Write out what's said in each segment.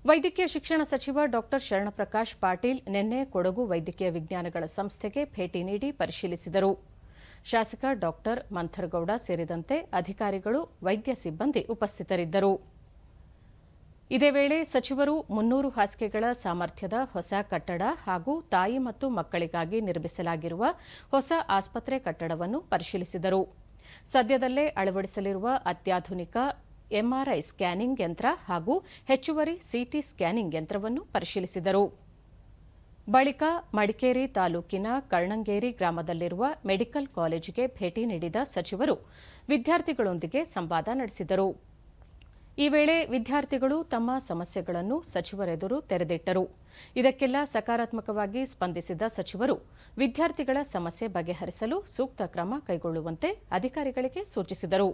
ವೈದ್ಯಕೀಯ ಶಿಕ್ಷಣ ಸಚಿವ ಡಾಕ್ಟರ್ ಶರಣಪ್ರಕಾಶ್ ಪಾಟೀಲ್ ನಿನ್ನೆ ಕೊಡಗು ವೈದ್ಯಕೀಯ ವಿಜ್ಞಾನಗಳ ಸಂಸ್ಥೆಗೆ ಭೇಟಿ ನೀಡಿ ಪರಿಶೀಲಿಸಿದರು. ಶಾಸಕ ಡಾಕ್ಟರ್ ಮಂಥರಗೌಡ ಸೇರಿದಂತೆ ಅಧಿಕಾರಿಗಳು, ವೈದ್ಯ ಸಿಬ್ಬಂದಿ ಉಪಸ್ಥಿತರಿದ್ದರು. ಇದೇ ವೇಳೆ ಸಚಿವರು 300 ಹಾಸಿಗೆಗಳ ಸಾಮರ್ಥ್ಯದ ಹೊಸ ಕಟ್ಟಡ ಹಾಗೂ ತಾಯಿ ಮತ್ತು ಮಕ್ಕಳಿಗಾಗಿ ನಿರ್ಮಿಸಲಾಗಿರುವ ಹೊಸ ಆಸ್ಪತ್ರೆ ಕಟ್ಟಡವನ್ನು ಪರಿಶೀಲಿಸಿದರು. ಸದ್ಯದಲ್ಲೇ ಅಳವಡಿಸಲಿರುವ ಅತ್ಯಾಧುನಿಕ ಎಂಆರ್ಐ ಸ್ಕ್ಯಾನಿಂಗ್ ಯಂತ್ರ ಹಾಗೂ ಹೆಚ್ಚುವರಿ ಸಿಟಿ ಸ್ಕ್ಯಾನಿಂಗ್ ಯಂತ್ರವನ್ನು ಪರಿಶೀಲಿಸಿದರು. ಬಳಿಕ ಮಡಿಕೇರಿ ತಾಲೂಕಿನ ಕರ್ಣಂಗೇರಿ ಗ್ರಾಮದಲ್ಲಿರುವ ಮೆಡಿಕಲ್ ಕಾಲೇಜಿಗೆ ಭೇಟಿ ನೀಡಿದ ಸಚಿವರು ವಿದ್ಯಾರ್ಥಿಗಳೊಂದಿಗೆ ಸಂವಾದ ನಡೆಸಿದರು. ಈ ವೇಳೆ ವಿದ್ಯಾರ್ಥಿಗಳು ತಮ್ಮ ಸಮಸ್ಯೆಗಳನ್ನು ಸಚಿವರೆದುರು ತೆರೆದಿಟ್ಟರು. ಇದಕ್ಕೆಲ್ಲ ಸಕಾರಾತ್ಮಕವಾಗಿ ಸ್ಪಂದಿಸಿದ ಸಚಿವರು ವಿದ್ಯಾರ್ಥಿಗಳ ಸಮಸ್ಯೆ ಬಗೆಹರಿಸಲು ಸೂಕ್ತ ಕ್ರಮ ಕೈಗೊಳ್ಳುವಂತೆ ಅಧಿಕಾರಿಗಳಿಗೆ ಸೂಚಿಸಿದರು.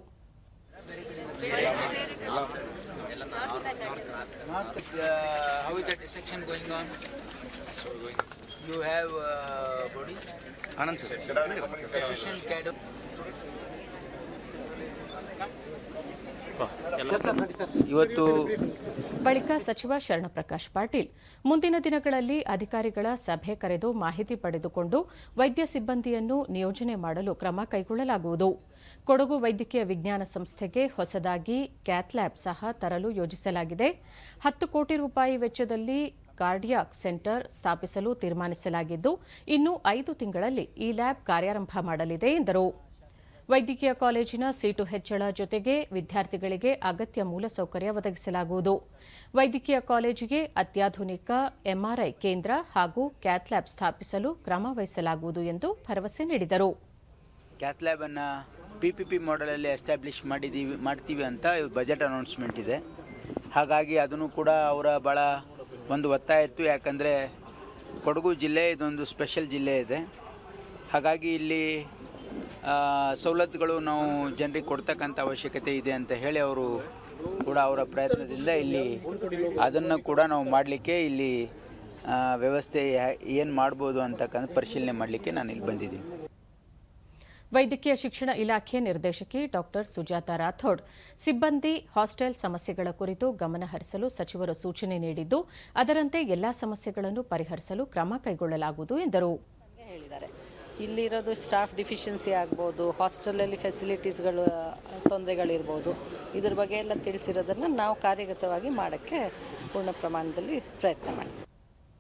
How is the dissection going on? You have bodies? Sufficient kind of... ಇವತ್ತು ಬಳಿಕ ಸಚಿವ ಶರಣಪ್ರಕಾಶ್ ಪಾಟೀಲ್ ಮುಂದಿನ ದಿನಗಳಲ್ಲಿ ಅಧಿಕಾರಿಗಳ ಸಭೆ ಕರೆದು ಮಾಹಿತಿ ಪಡೆದುಕೊಂಡು ವೈದ್ಯ ಸಿಬ್ಬಂದಿಯನ್ನು ನಿಯೋಜನೆ ಮಾಡಲು ಕ್ರಮ ಕೈಗೊಳ್ಳಲಾಗುವುದು. ಕೊಡಗು ವೈದ್ಯಕೀಯ ವಿಜ್ಞಾನ ಸಂಸ್ಥೆಗೆ ಹೊಸದಾಗಿ ಕ್ಯಾಥ್ ಲ್ಯಾಬ್ ಸಹ ತರಲು ಯೋಜಿಸಲಾಗಿದೆ. 10 ಕೋಟಿ ರೂಪಾಯಿ ವೆಚ್ಚದಲ್ಲಿ ಕಾರ್ಡಿಯಾಕ್ ಸೆಂಟರ್ ಸ್ಥಾಪಿಸಲು ತೀರ್ಮಾನಿಸಲಾಗಿದ್ದು, ಇನ್ನು 5 ತಿಂಗಳಲ್ಲಿ ಈ ಲ್ಯಾಬ್ ಕಾರ್ಯಾರಂಭ ಮಾಡಲಿದೆ ಎಂದರು. ವೈದ್ಯಕೀಯ ಕಾಲೇಜಿನ ಸೀಟು ಹೆಚ್ಚಳ ಜೊತೆಗೆ ವಿದ್ಯಾರ್ಥಿಗಳಿಗೆ ಅಗತ್ಯ ಮೂಲಸೌಕರ್ಯ ಒದಗಿಸಲಾಗುವುದು. ವೈದ್ಯಕೀಯ ಕಾಲೇಜಿಗೆ ಅತ್ಯಾಧುನಿಕ ಎಂಆರ್ಐ ಕೇಂದ್ರ ಹಾಗೂ ಕ್ಯಾಥ್ ಲ್ಯಾಬ್ ಸ್ಥಾಪಿಸಲು ಕ್ರಮ ವಹಿಸಲಾಗುವುದು ಎಂದು ಭರವಸೆ ನೀಡಿದರು. ಕ್ಯಾಥ್ ಲ್ಯಾಬ್ ಅನ್ನು ಪಿಪಿಪಿ ಮಾಡೆಲಲ್ಲಿ ಎಸ್ಟಾಬ್ಲಿಷ್ ಮಾಡ್ತೀವಿ ಅಂತ ಬಜೆಟ್ ಅನೌನ್ಸ್ಮೆಂಟ್ ಇದೆ. ಹಾಗಾಗಿ ಅದನ್ನು ಕೂಡ ಅವರ ಭಾಳ ಒಂದು ಒತ್ತಾಯ ಇತ್ತು. ಯಾಕಂದರೆ ಕೊಡಗು ಜಿಲ್ಲೆ ಇದೊಂದು ಸ್ಪೆಷಲ್ ಜಿಲ್ಲೆ ಇದೆ. ಹಾಗಾಗಿ ಇಲ್ಲಿ ಸವಲತ್ತುಗಳು ನಾವು ಜನರಿಗೆ ಕೊಡ್ತಕ್ಕಂಥ ಅವಶ್ಯಕತೆ ಇದೆ ಅಂತ ಹೇಳಿ ಅವರು ಕೂಡ ಅವರ ಪ್ರಯತ್ನದಿಂದ ಇಲ್ಲಿ ಅದನ್ನು ಕೂಡ ನಾವು ಮಾಡಲಿಕ್ಕೆ ಇಲ್ಲಿ ವ್ಯವಸ್ಥೆ ಏನು ಮಾಡ್ಬೋದು ಅಂತಕ್ಕಂಥ ಪರಿಶೀಲನೆ ಮಾಡಲಿಕ್ಕೆ ನಾನು ಇಲ್ಲಿ ಬಂದಿದ್ದೀನಿ. ವೈದ್ಯಕೀಯ ಶಿಕ್ಷಣ ಇಲಾಖೆ ನಿರ್ದೇಶಕಿ ಡಾಕ್ಟರ್ ಸುಜಾತಾ ರಾಥೋಡ್ ಸಿಬ್ಬಂದಿ ಹಾಸ್ಟೆಲ್ ಸಮಸ್ಯೆಗಳ ಕುರಿತು ಗಮನ ಹರಿಸಲು ಸಚಿವರು ಸೂಚನೆ ನೀಡಿದ್ದು, ಅದರಂತೆ ಎಲ್ಲಾ ಸಮಸ್ಯೆಗಳನ್ನು ಪರಿಹರಿಸಲು ಕ್ರಮ ಕೈಗೊಳ್ಳಲಾಗುವುದು ಎಂದರು. ಇಲ್ಲಿರೋದು ಸ್ಟಾಫ್ ಡಿಫಿಷಿಯನ್ಸಿ ಆಗ್ಬೋದು, ಹಾಸ್ಟೆಲಲ್ಲಿ ಫೆಸಿಲಿಟೀಸ್ಗಳು ತೊಂದರೆಗಳಿರ್ಬೋದು, ಇದ್ರ ಬಗ್ಗೆ ಎಲ್ಲ ತಿಳಿಸಿರೋದನ್ನು ನಾವು ಕಾರ್ಯಗತವಾಗಿ ಮಾಡೋಕ್ಕೆ ಪೂರ್ಣ ಪ್ರಮಾಣದಲ್ಲಿ ಪ್ರಯತ್ನ ಮಾಡ್ತೀವಿ.